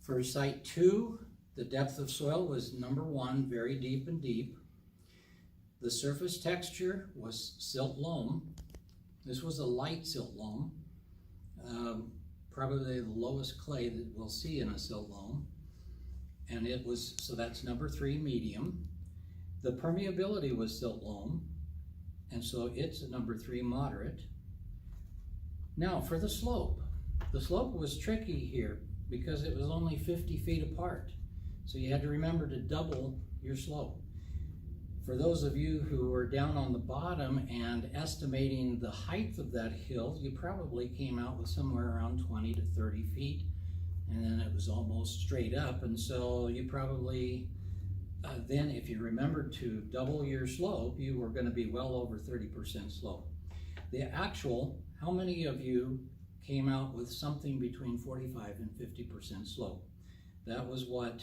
For site 2, the depth of soil was number 1, very deep and deep. The surface texture was silt loam. This was a light silt loam, probably the lowest clay that we'll see in a silt loam. And it was, so that's number 3, medium. The permeability was silt loam, and so it's a number 3, moderate. Now for the slope was tricky here because it was only 50 feet apart. So you had to remember to double your slope. For those of you who were down on the bottom and estimating the height of that hill, you probably came out with somewhere around 20 to 30 feet, and then it was almost straight up. And so you probably, then if you remembered to double your slope, you were going to be well over 30% slope. The actual, how many of you came out with something between 45 and 50% slope? That was what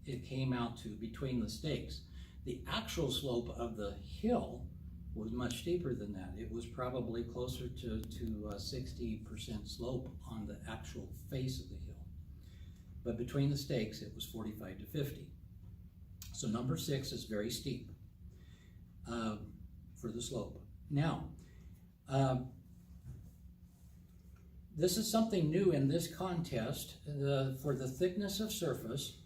it came out to between the stakes. The actual slope of the hill was much steeper than that. It was probably closer to 60% slope on the actual face of the hill. But between the stakes, it was 45 to 50. So number 6 is very steep for the slope. Now, this is something new in this contest. For the thickness of surface,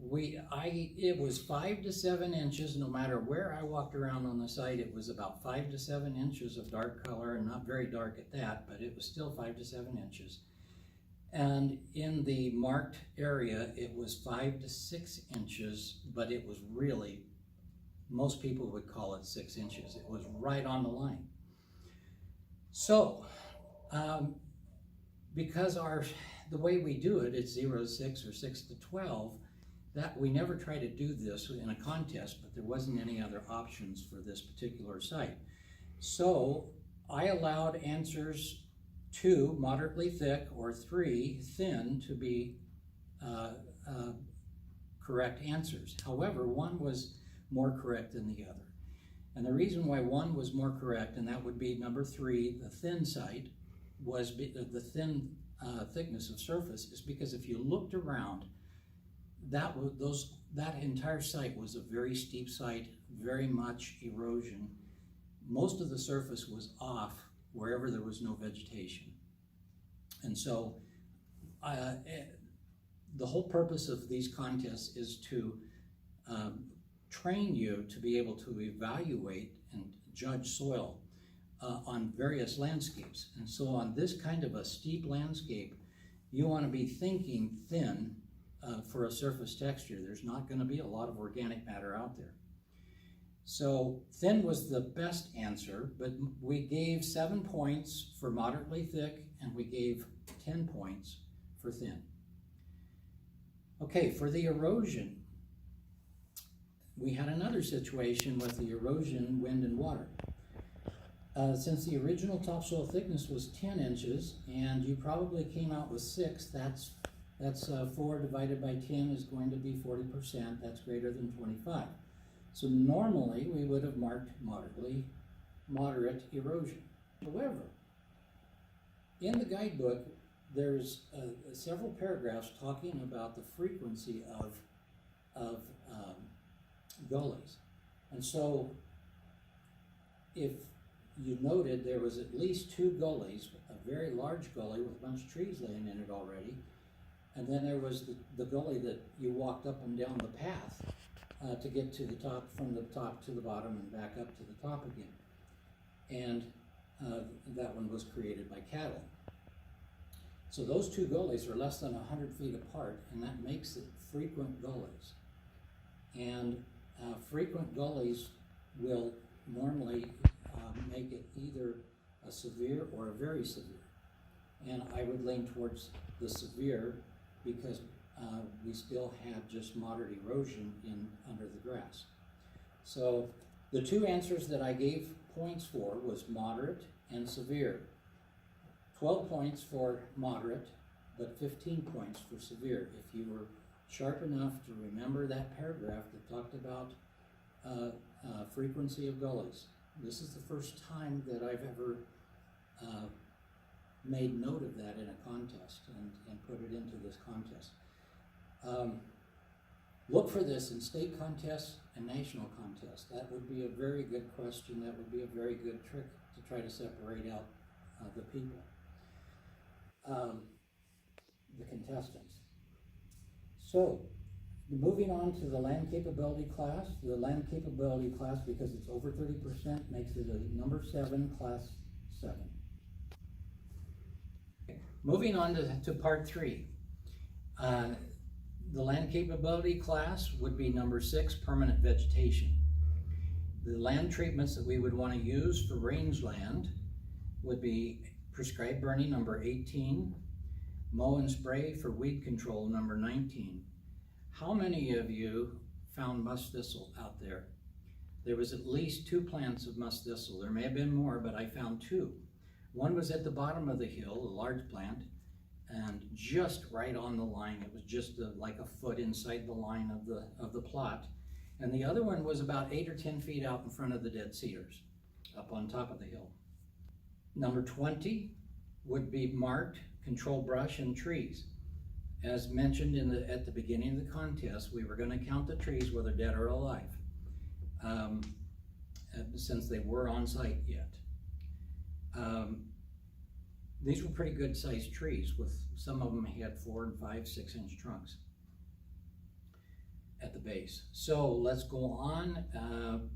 it was 5 to 7 inches. No matter where I walked around on the site, it was about 5 to 7 inches of dark color, and not very dark at that, but it was still 5 to 7 inches. And in the marked area, it was 5 to 6 inches, but it was really, most people would call it 6 inches. It was right on the line. So, because the way we do it, it's 0 to 6 or 6 to 12, that we never try to do this in a contest, but there wasn't any other options for this particular site. So I allowed answers 2, moderately thick, or 3, thin, to be correct answers. However, 1 was more correct than the other. And the reason why 1 was more correct, and that would be number 3, the thin site, was the thin thickness of surface, is because if you looked around, that entire site was a very steep site, very much erosion. Most of the surface was off wherever there was no vegetation. And so the whole purpose of these contests is to train you to be able to evaluate and judge soil on various landscapes. And so on this kind of a steep landscape, you want to be thinking thin for a surface texture. There's not going to be a lot of organic matter out there. So thin was the best answer, but we gave 7 points for moderately thick, and we gave 10 points for thin. Okay, for the erosion, we had another situation with the erosion, wind, and water. Since the original topsoil thickness was 10 inches, and you probably came out with 6, that's 4 divided by 10 is going to be 40%. That's greater than 25. So normally we would have marked moderate erosion. However, in the guidebook, there's several paragraphs talking about the frequency of gullies. And so if you noted, there was at least 2 gullies, a very large gully with a bunch of trees laying in it already, and then there was the gully that you walked up and down the path to get to the top, from the top to the bottom and back up to the top again. And that one was created by cattle. So those 2 gullies are less than 100 feet apart, and that makes it frequent gullies. And frequent gullies will normally make it either a severe or a very severe. And I would lean towards the severe because we still have just moderate erosion under the grass. So the 2 answers that I gave points for was moderate and severe. 12 points for moderate, but 15 points for severe. If you were sharp enough to remember that paragraph that talked about frequency of gullies. This is the first time that I've ever made note of that in a contest and put it into this contest. Look for this in state contests and national contests. That would be a very good question. That would be a very good trick to try to separate out the people, the contestants. So, moving on to the land capability class. The land capability class, because it's over 30%, makes it a number 7, class 7. Moving on to part 3. The land capability class would be number 6, permanent vegetation. The land treatments that we would want to use for rangeland would be prescribed burning, number 18, mow and spray for weed control, number 19. How many of you found musk thistle out there? There was at least 2 plants of musk thistle. There may have been more, but I found 2. One was at the bottom of the hill, a large plant, and just right on the line. It was just like a foot inside the line of the plot. And the other one was about 8 or 10 feet out in front of the dead cedars, up on top of the hill. Number 20 would be marked control brush and trees. As mentioned at the beginning of the contest, we were going to count the trees whether dead or alive, since they were on site yet. These were pretty good sized trees, with some of them had 4 and 5, 6 inch trunks at the base. So let's go on.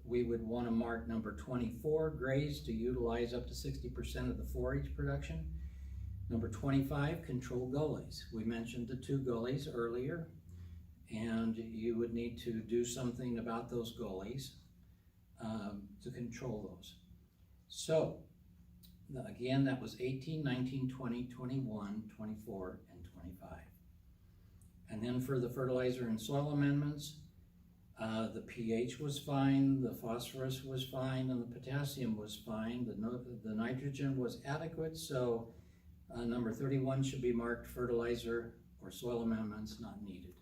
We would want to mark number 24, graze, to utilize up to 60% of the forage production. Number 25, control gullies. We mentioned the 2 gullies earlier, and you would need to do something about those gullies to control those. So, again, that was 18, 19, 20, 21, 24, and 25. And then for the fertilizer and soil amendments, the pH was fine, the phosphorus was fine, and the potassium was fine. The nitrogen was adequate, so number 31 should be marked fertilizer or soil amendments not needed.